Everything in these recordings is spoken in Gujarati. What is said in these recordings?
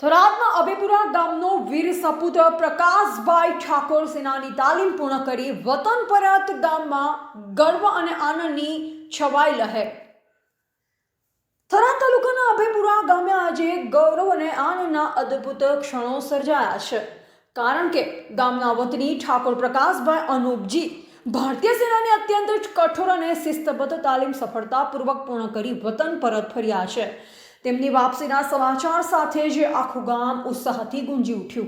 થરાદના અભેપુરા ગામનો વીર સપૂત પ્રકાશભાઈ ઠાકોર સેનાની તાલીમ પૂર્ણ કરી વતન પરત ગામમાં ગર્વ અને આનંદની છવાઈ લહેર. થરાદ તાલુકાના અભેપુરા ગામે આજે ગૌરવ અને આનંદના અદ્ભુત ક્ષણો સર્જાયા છે. કારણ કે ગામના વતની ઠાકોર પ્રકાશભાઈ અનુપજી ભારતીય સેનાની અત્યંત કઠોર અને શિસ્તબદ્ધ તાલીમ સફળતાપૂર્વક પૂર્ણ કરી વતન પરત ફર્યા છે. તેમની વાપસીના સમાચાર સાથે જ આખું ગામ ઉત્સાહથી ગુંજી ઉઠ્યું.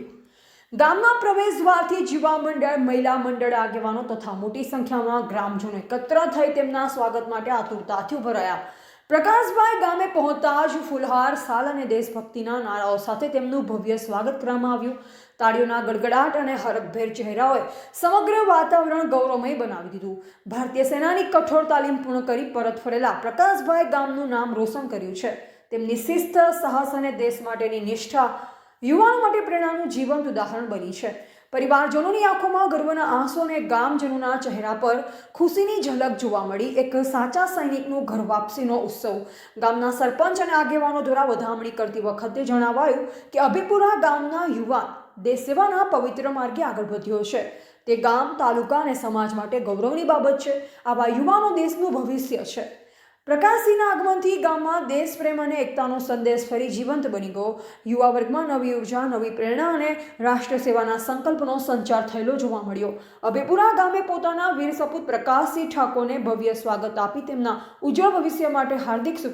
ગામના પ્રવેશ દ્વારથી યુવા મંડળ, મહિલા મંડળ આગેવાનો તથા મોટી સંખ્યામાં ગ્રામજનો એકત્ર થઈ તેમના સ્વાગત માટે આતુરતાથી ઉભા રહ્યા. પ્રકાશભાઈ ગામે પહોંચતા જ ફૂલહાર, શાલ અને દેશભક્તિના નારાઓ સાથે તેમનું ભવ્ય સ્વાગત કરવામાં આવ્યું. તાળીઓના ગડગડાટ અને હરખભેર ચહેરાઓએ સમગ્ર વાતાવરણ ગૌરવમય બનાવી દીધું. ભારતીય સેનાની કઠોર તાલીમ પૂર્ણ કરી પરત ફરેલા પ્રકાશભાઈ ગામનું નામ રોશન કર્યું છે. તેમની શિસ્ત, સાહસ અને દેશ માટેની નિષ્ઠા યુવાનો માટે પ્રેરણાનું જીવંત ઉદાહરણ બની છે. પરિવારજનોની આંખોમાં ગર્વના આંસુ અને ગામજનોના ચહેરા પર ખુશીની ઝલક જોવા મળી. એક સાચા સૈનિકનું ઘર વાપસીનો ઉત્સવ. ગામના સરપંચ અને આગેવાનો દ્વારા વધામણી કરતી વખતે જણાવાયું કે અભેપુરા ગામના યુવાન દેશ સેવાના પવિત્ર માર્ગે આગળ વધ્યો છે. તે ગામ, તાલુકા અને સમાજ માટે ગૌરવની બાબત છે. આવા યુવાનો દેશનું ભવિષ્ય છે. પ્રકાશસિંહના આગમનથી ગામમાં દેશપ્રેમ અને એકતાનો સંદેશ ફરી જીવંત બની ગયો. યુવા વર્ગમાં નવી ઉર્જા, નવી પ્રેરણા અને રાષ્ટ્ર સેવાના સંકલ્પનો સંચાર થયેલો જોવા મળ્યો. અભેપુરા ગામે પોતાના વીર સપૂત પ્રકાશસિંહ ઠાકોરને ભવ્ય સ્વાગત આપી તેમના ઉજ્જવળ ભવિષ્ય માટે હાર્દિક શુભકામનાઓ